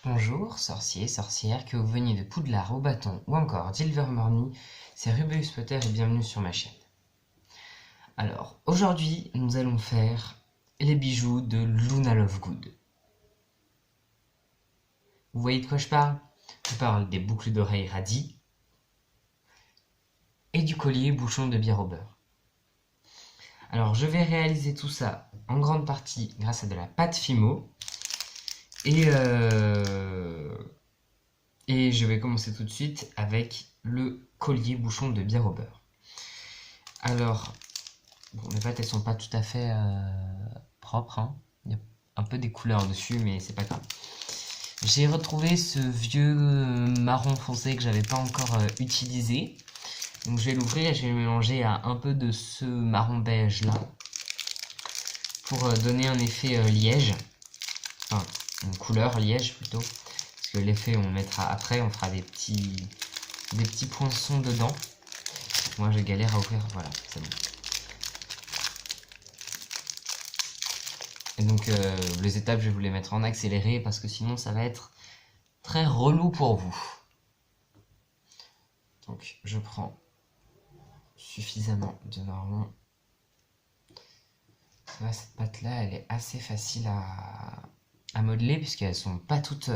Bonjour, sorciers, sorcières, que vous veniez de Poudlard au bâton ou encore d'Ilvermorny, c'est Rubeus Potter et bienvenue sur ma chaîne. Alors, aujourd'hui, nous allons faire les bijoux de Luna Lovegood. Vous voyez de quoi je parle? Je parle des boucles d'oreilles radis et du collier bouchon de bière au beurre. Alors, je vais réaliser tout ça en grande partie grâce à de la pâte Fimo et je vais commencer tout de suite avec le collier bouchon de bière au beurre. Alors, bon, les pâtes elles sont pas tout à fait propres, hein. Il y a un peu des couleurs dessus, mais c'est pas grave. J'ai retrouvé ce vieux marron foncé que j'avais pas encore utilisé. Donc je vais l'ouvrir et je vais le mélanger à un peu de ce marron beige là pour donner un effet liège. Enfin, une couleur liège plutôt. Parce que l'effet on mettra après, on fera des petits poinçons dedans. Moi je galère à ouvrir, voilà, c'est bon. Et donc les étapes je vais vous les mettre en accéléré parce que sinon ça va être très relou pour vous. Donc je prends suffisamment de marron. Cette pâte là elle est assez facile à modeler puisqu'elles sont pas toutes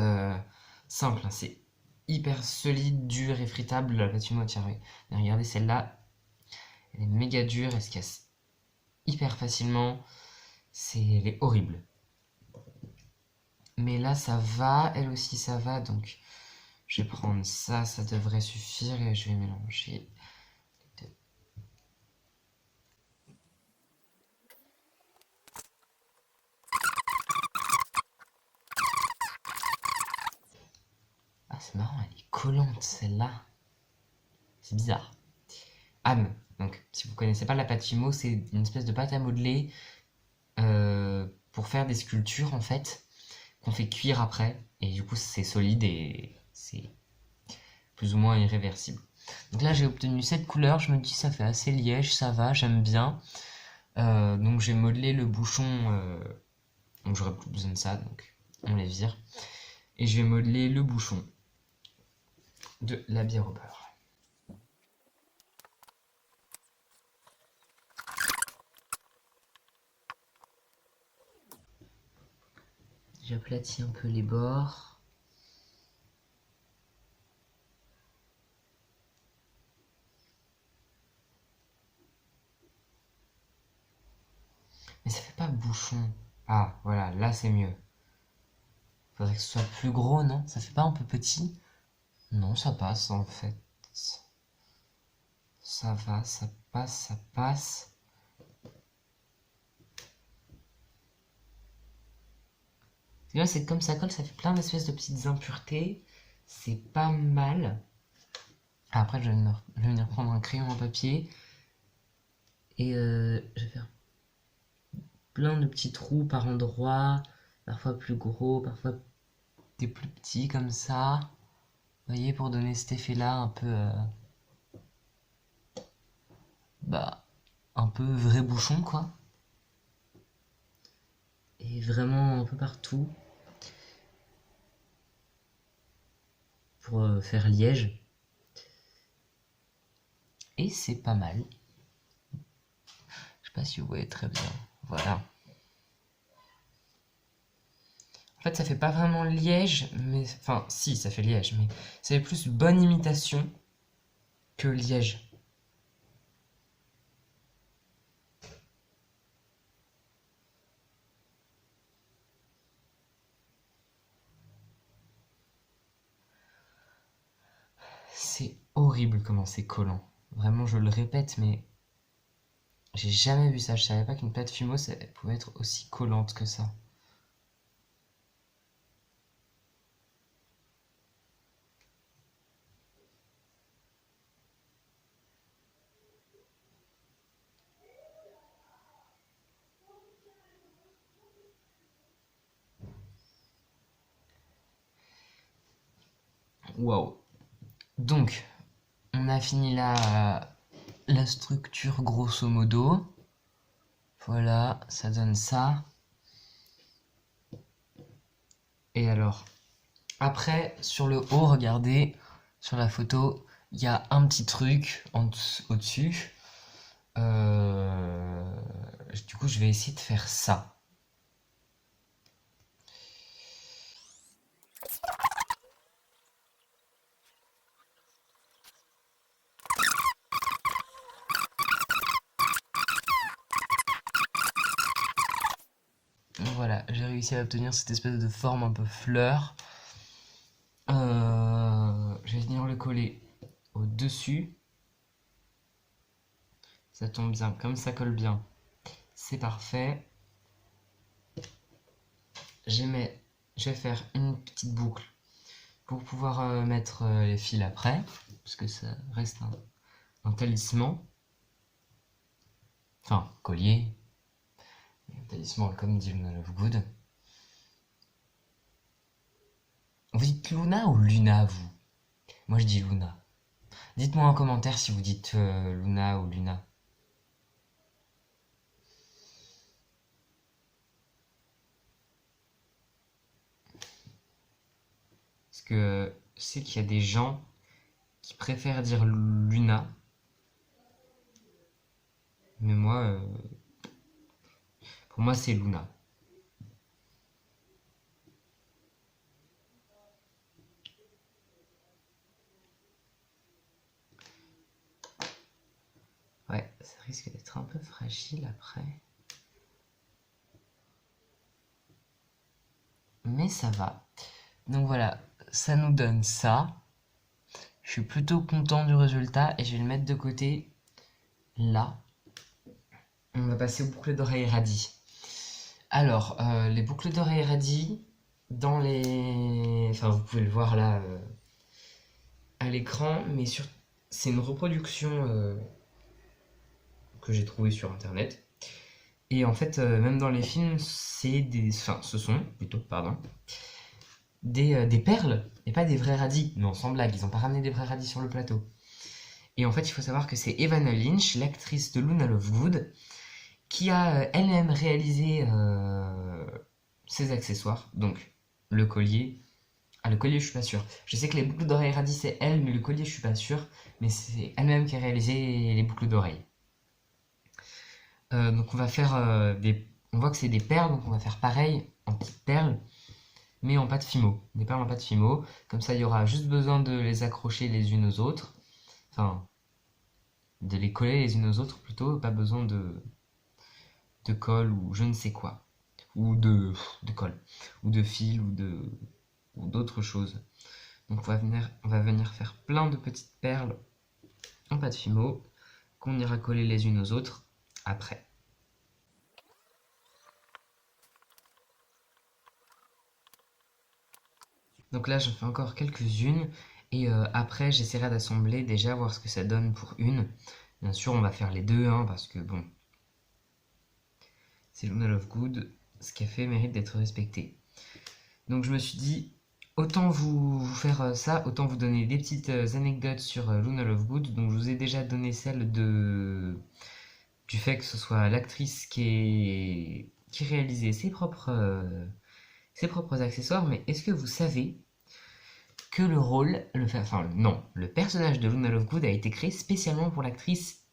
simples, hein. C'est hyper solide, dur et fritable la pâte Fimo. Tiens, regardez celle-là, elle est méga dure, elle se casse hyper facilement, elle est horrible. Mais là ça va, elle aussi ça va, donc je vais prendre ça, ça devrait suffire et je vais mélanger les deux. Ah c'est marrant, elle est collante celle-là. C'est bizarre. Donc si vous connaissez pas la pâte Fimo, c'est une espèce de pâte à modeler pour faire des sculptures en fait, qu'on fait cuire après, et du coup c'est solide et c'est plus ou moins irréversible. Donc là j'ai obtenu cette couleur, je me dis ça fait assez liège, ça va, j'aime bien. Donc j'ai modelé le bouchon, donc j'aurais plus besoin de ça, donc on les vire. Et je vais modeler le bouchon de la bière au beurre. J'aplatis un peu les bords. Mais ça fait pas bouchon. Ah, voilà, là c'est mieux. Faudrait que ce soit plus gros, non? Ça fait pas un peu petit? Non, ça passe en fait. Ça va, ça passe, ça passe. Et là, c'est comme ça colle, ça fait plein d'espèces de petites impuretés. C'est pas mal. Après, je vais venir prendre un crayon à papier. Et je vais faire plein de petits trous par endroits. Parfois plus gros, parfois des plus petits comme ça. Vous voyez, pour donner cet effet-là un peu... un peu vrai bouchon, quoi. Et vraiment un peu partout. Pour faire liège. Et c'est pas mal. Je sais pas si vous voyez très bien. Voilà. En fait, ça fait pas vraiment liège, mais... Enfin, si, ça fait liège, mais c'est plus bonne imitation que liège. C'est horrible comment c'est collant. Vraiment, je le répète, mais j'ai jamais vu ça. Je savais pas qu'une pâte Fimo, elle pouvait être aussi collante que ça. Waouh. Donc, on a fini là la structure grosso modo. Voilà, ça donne ça. Et alors, après, sur le haut, regardez, sur la photo, il y a un petit truc au-dessus. Du coup, je vais essayer de faire ça. Voilà, j'ai réussi à obtenir cette espèce de forme un peu fleur. Je vais venir le coller au-dessus. Ça tombe bien, comme ça colle bien. C'est parfait. Je vais faire une petite boucle pour pouvoir mettre les fils après, parce que ça reste un talisman. Enfin, collier. Un talisman, comme dit Luna Lovegood. Vous dites Luna ou Luna, vous? Moi, je dis Luna. Dites-moi en commentaire si vous dites Luna ou Luna. Parce que je sais qu'il y a des gens qui préfèrent dire Luna. Mais moi, pour moi, c'est Luna. Ouais, ça risque d'être un peu fragile après. Mais ça va. Donc voilà, ça nous donne ça. Je suis plutôt content du résultat et je vais le mettre de côté là. On va passer aux boucles d'oreilles radis. Alors, les boucles d'oreilles radis, dans les... Enfin, vous pouvez le voir là à l'écran, mais c'est une reproduction que j'ai trouvée sur internet. Et en fait, même dans les films, ce sont plutôt, pardon, des perles et pas des vrais radis. Non, sans blague, ils n'ont pas ramené des vrais radis sur le plateau. Et en fait, il faut savoir que c'est Evanna Lynch, l'actrice de Luna Lovegood, qui a elle-même réalisé ses accessoires. Donc, le collier. Ah, le collier, je suis pas sûr. Je sais que les boucles d'oreilles radis, c'est elle, mais le collier, je suis pas sûr. Mais c'est elle-même qui a réalisé les boucles d'oreilles. Donc, on va faire des. On voit que c'est des perles, donc on va faire pareil en petites perles, mais en pâte Fimo. Des perles en pâte Fimo. Comme ça, il y aura juste besoin de les accrocher les unes aux autres. Enfin, de les coller les unes aux autres plutôt. Pas besoin de colle ou je ne sais quoi. Ou de colle. Ou de fil ou d'autres choses. Donc on va venir faire plein de petites perles en pâte Fimo qu'on ira coller les unes aux autres après. Donc là, j'en fais encore quelques-unes et après, j'essaierai d'assembler déjà, voir ce que ça donne pour une. Bien sûr, on va faire les deux, hein, parce que bon, c'est Luna Lovegood, ce qu'elle fait mérite d'être respecté. Donc je me suis dit, autant vous faire ça, autant vous donner des petites anecdotes sur Luna Lovegood. Donc je vous ai déjà donné celle du fait que ce soit l'actrice qui réalisait ses propres accessoires. Mais est-ce que vous savez que le personnage de Luna Lovegood a été créé spécialement pour l'actrice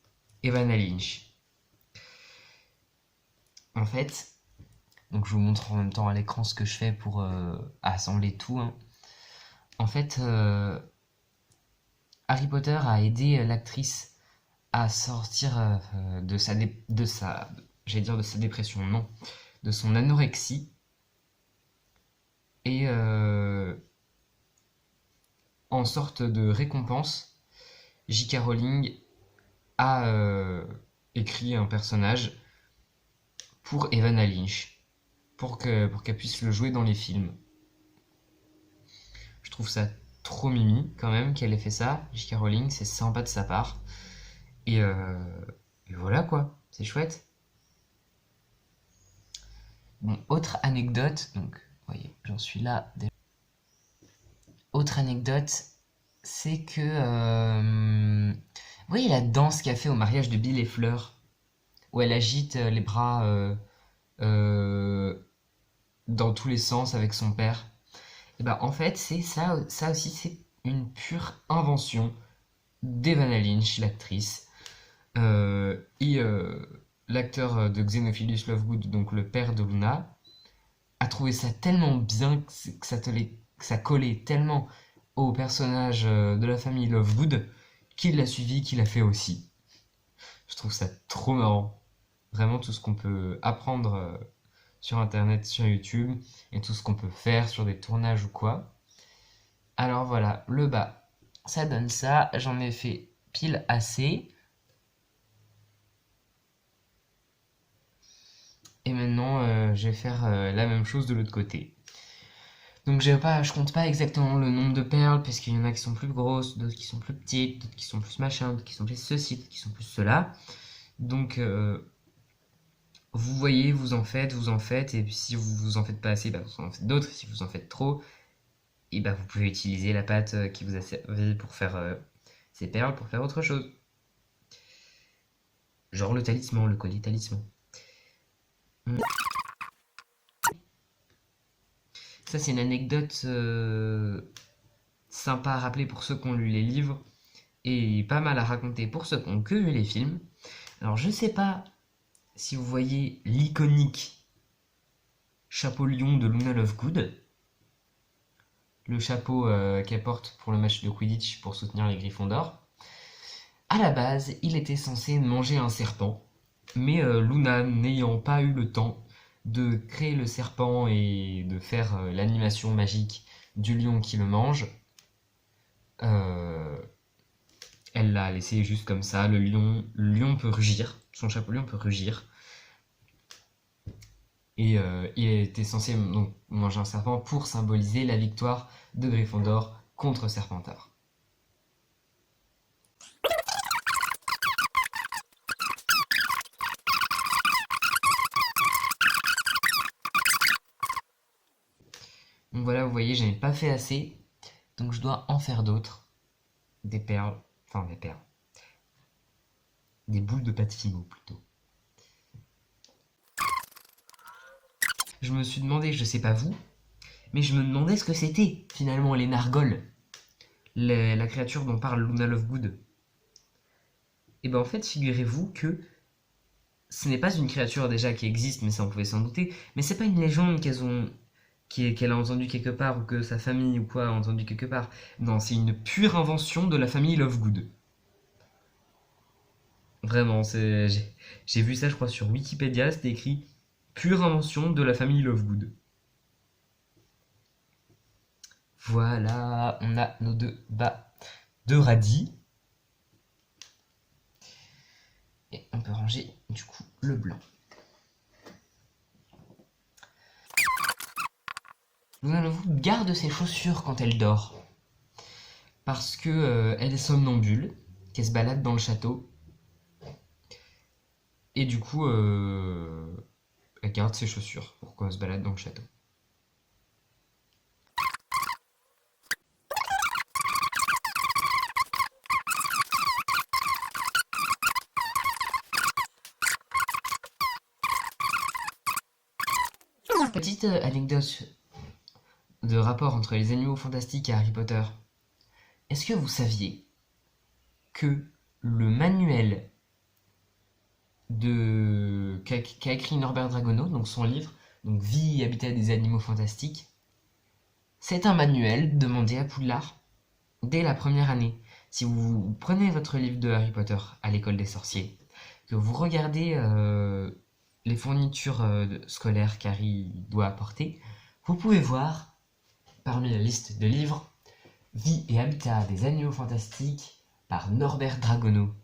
Evanna Lynch. En fait, donc je vous montre en même temps à l'écran ce que je fais pour assembler tout. Hein. En fait, Harry Potter a aidé l'actrice à sortir de sa dépression, non, de son anorexie. Et en sorte de récompense, J.K. Rowling a écrit un personnage pour Evanna Lynch, pour qu'elle puisse le jouer dans les films. Je trouve ça trop mimi quand même qu'elle ait fait ça, J.K. Rowling, c'est sympa de sa part. Et voilà quoi, c'est chouette. Bon, autre anecdote, donc, vous voyez, j'en suis là. Autre anecdote, c'est que Oui, la danse qu'elle fait au mariage de Bill et Fleur, où elle agite les bras euh, dans tous les sens avec son père. Et ben en fait, c'est ça, ça aussi, c'est une pure invention d'Evanna Lynch, l'actrice. Et l'acteur de Xenophilus Lovegood, donc le père de Luna, a trouvé ça tellement bien que ça collait tellement au personnage de la famille Lovegood qu'il l'a suivi, qu'il a fait aussi. Je trouve ça trop marrant. Vraiment tout ce qu'on peut apprendre sur internet, sur YouTube, et tout ce qu'on peut faire sur des tournages ou quoi. Alors voilà, le bas, ça donne ça. J'en ai fait pile assez. Et maintenant, je vais faire la même chose de l'autre côté. Donc je compte pas exactement le nombre de perles, parce qu'il y en a qui sont plus grosses, d'autres qui sont plus petites, d'autres qui sont plus machin, d'autres qui sont plus ceci, d'autres qui sont plus cela. Donc vous voyez, vous en faites, et puis si vous vous en faites pas assez, bah, vous en faites d'autres. Si vous en faites trop, et bah, vous pouvez utiliser la pâte qui vous a servi pour faire ces perles pour faire autre chose. Genre le talisman, le collier talisman. Mm. Ça, c'est une anecdote sympa à rappeler pour ceux qui ont lu les livres et pas mal à raconter pour ceux qui ont que vu les films. Alors, je sais pas si vous voyez l'iconique chapeau lion de Luna Lovegood, le chapeau qu'elle porte pour le match de Quidditch pour soutenir les Griffons d'or. À la base, il était censé manger un serpent, mais Luna, n'ayant pas eu le temps de créer le serpent et de faire l'animation magique du lion qui le mange, euh, elle l'a laissé juste comme ça. Le lion peut rugir, son chapeau lion peut rugir. Et il était censé donc manger un serpent pour symboliser la victoire de Gryffondor contre Serpentard. Donc voilà, vous voyez, je n'ai pas fait assez, donc je dois en faire d'autres. Des perles, enfin des perles, des boules de pâte fimo plutôt. Je me suis demandé, je sais pas vous, mais je me demandais ce que c'était finalement les nargoles, la créature dont parle Luna Lovegood. Et ben en fait, figurez-vous que ce n'est pas une créature déjà qui existe, mais ça on pouvait s'en douter, mais c'est pas une légende qu'elle a entendue quelque part ou que sa famille ou quoi a entendu quelque part. Non, c'est une pure invention de la famille Lovegood. Vraiment, j'ai vu ça je crois sur Wikipédia, c'était écrit pure invention de la famille Lovegood. Voilà, on a nos deux bas de radis. Et on peut ranger du coup le blanc. Luna Lovegood garde ses chaussures quand elle dort. Parce que elle est somnambule, qu'elle se balade dans le château. Et du coup, elle garde ses chaussures pour qu'on se balade dans le château. Petite anecdote de rapport entre les animaux fantastiques et Harry Potter. Est-ce que vous saviez que le manuel qu'a écrit Norbert Dragono, donc son livre, donc Vie et habitat des animaux fantastiques, c'est un manuel demandé à Poudlard dès la première année. Si vous prenez votre livre de Harry Potter à l'école des sorciers, que vous regardez les fournitures scolaires qu'Harry doit apporter, vous pouvez voir, parmi la liste de livres, Vie et habitat des animaux fantastiques par Norbert Dragono.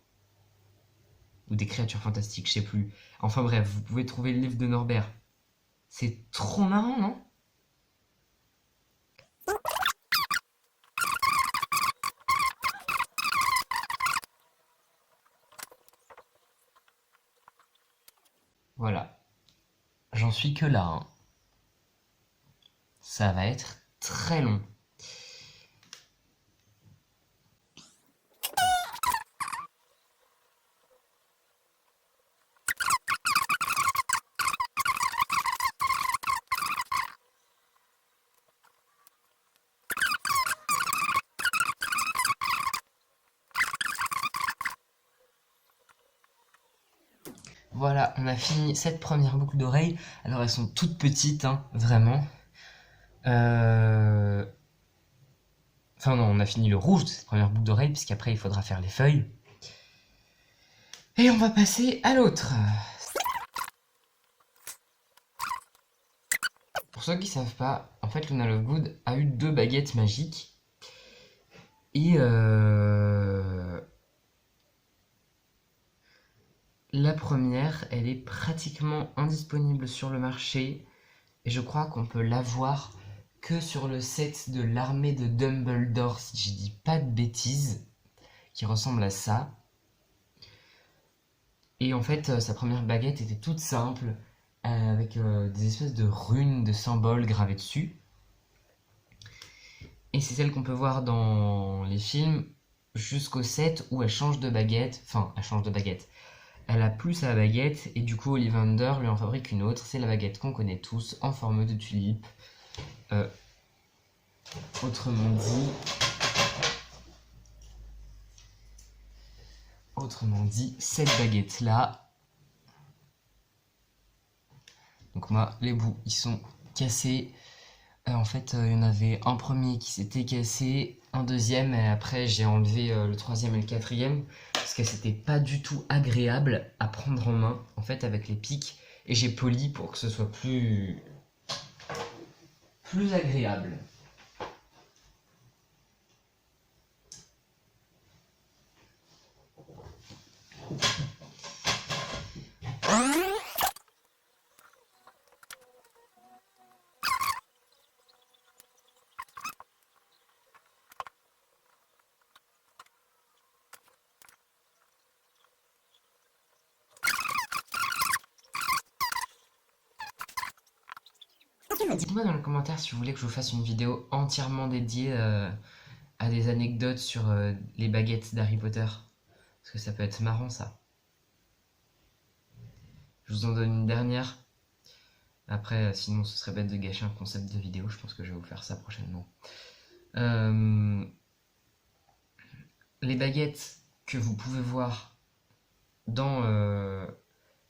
Ou des créatures fantastiques, je sais plus. Enfin bref, vous pouvez trouver le livre de Norbert. C'est trop marrant, non? Voilà. J'en suis que là, hein. Ça va être très long. Voilà, on a fini cette première boucle d'oreille. Alors elles sont toutes petites, hein, vraiment. Enfin non, on a fini le rouge de cette première boucle d'oreille, puisqu'après il faudra faire les feuilles. Et on va passer à l'autre. Pour ceux qui savent pas, en fait Luna Lovegood a eu 2 baguettes magiques. Et la première, elle est pratiquement indisponible sur le marché. Et je crois qu'on peut l'avoir que sur le set de l'armée de Dumbledore, si je dis pas de bêtises, qui ressemble à ça. Et en fait, sa première baguette était toute simple, avec des espèces de runes, de symboles gravés dessus. Et c'est celle qu'on peut voir dans les films jusqu'au set où elle change de baguette. Enfin, elle change de baguette. Elle a plus sa baguette et du coup Ollivander lui en fabrique une autre. C'est la baguette qu'on connaît tous en forme de tulipe. Autrement dit, cette baguette là. Donc moi, les bouts ils sont cassés. En fait, il y en avait un premier qui s'était cassé, un deuxième, et après j'ai enlevé le troisième et le quatrième, parce que c'était pas du tout agréable à prendre en main, en fait, avec les pics, et j'ai poli pour que ce soit plus agréable. Dites-moi dans les commentaires si vous voulez que je vous fasse une vidéo entièrement dédiée à des anecdotes sur les baguettes d'Harry Potter. Parce que ça peut être marrant ça. Je vous en donne une dernière. Après, sinon ce serait bête de gâcher un concept de vidéo. Je pense que je vais vous faire ça prochainement. Les baguettes que vous pouvez voir dans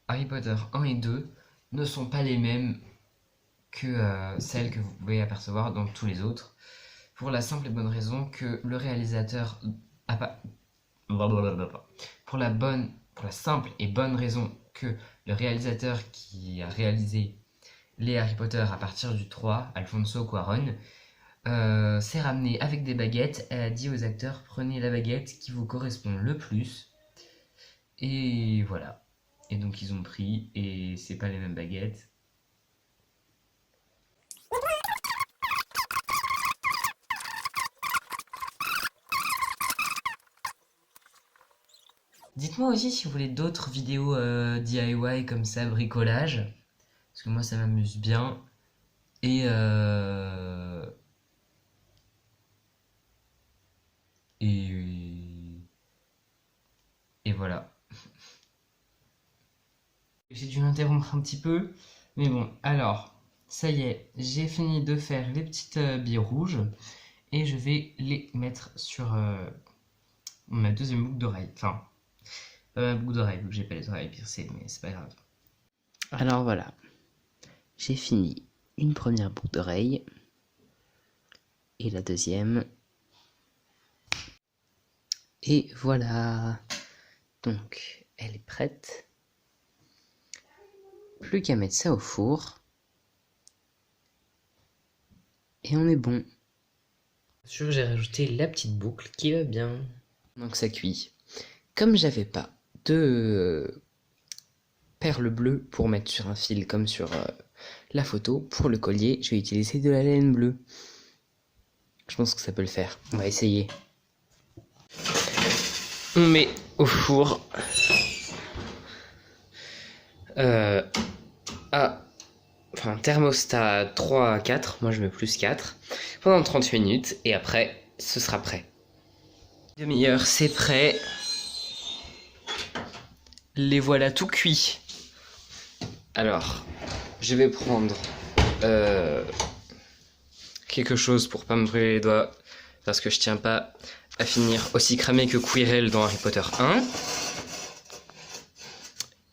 Harry Potter 1 et 2 ne sont pas les mêmes que celles que vous pouvez apercevoir dans tous les autres, pour la simple et bonne raison que le réalisateur a pas... Pour la simple et bonne raison que le réalisateur qui a réalisé les Harry Potter à partir du 3, Alfonso Cuarón, s'est ramené avec des baguettes. Elle a dit aux acteurs, prenez la baguette qui vous correspond le plus. Et voilà. Et donc ils ont pris, et c'est pas les mêmes baguettes. Dites-moi aussi si vous voulez d'autres vidéos DIY comme ça, bricolage. Parce que moi ça m'amuse bien. Et et voilà. J'ai dû m'interrompre un petit peu. Mais bon, alors, ça y est, j'ai fini de faire les petites billes rouges. Et je vais les mettre sur ma deuxième boucle d'oreille. Enfin, pas ma boucle d'oreille, vu que j'ai pas les oreilles piercées, mais c'est pas grave. Alors voilà, j'ai fini une première boucle d'oreille. Et la deuxième. Et voilà. Donc, elle est prête. Plus qu'à mettre ça au four. Et on est bon. Sûr, j'ai rajouté la petite boucle qui va bien. Donc ça cuit. Comme j'avais pas de perles bleues pour mettre sur un fil comme sur la photo, pour le collier, je vais utiliser de la laine bleue. Je pense que ça peut le faire. On va essayer. On met au four thermostat 3 à 4, moi je mets plus 4, pendant 30 minutes et après ce sera prêt. Demi-heure, c'est prêt. Les voilà tout cuits. Alors, je vais prendre quelque chose pour pas me brûler les doigts, parce que je tiens pas à finir aussi cramé que Quirrell dans Harry Potter 1.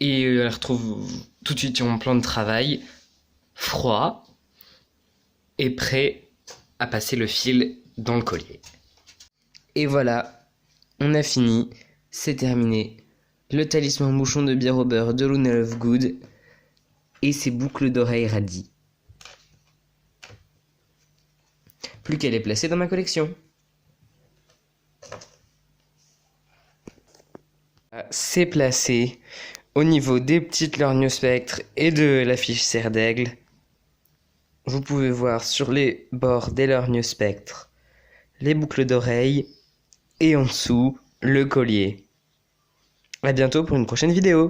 Et elle retrouve tout de suite sur mon plan de travail, froid, et prêt à passer le fil dans le collier. Et voilà, on a fini, c'est terminé. Le talisman bouchon de bière au beurre de Luna Lovegood et ses boucles d'oreilles radis. Plus qu'elle est placée dans ma collection. C'est placé au niveau des petites lorgnes spectres et de la fiche serre d'aigle. Vous pouvez voir sur les bords des lorgnes spectres les boucles d'oreilles et en dessous le collier. À bientôt pour une prochaine vidéo.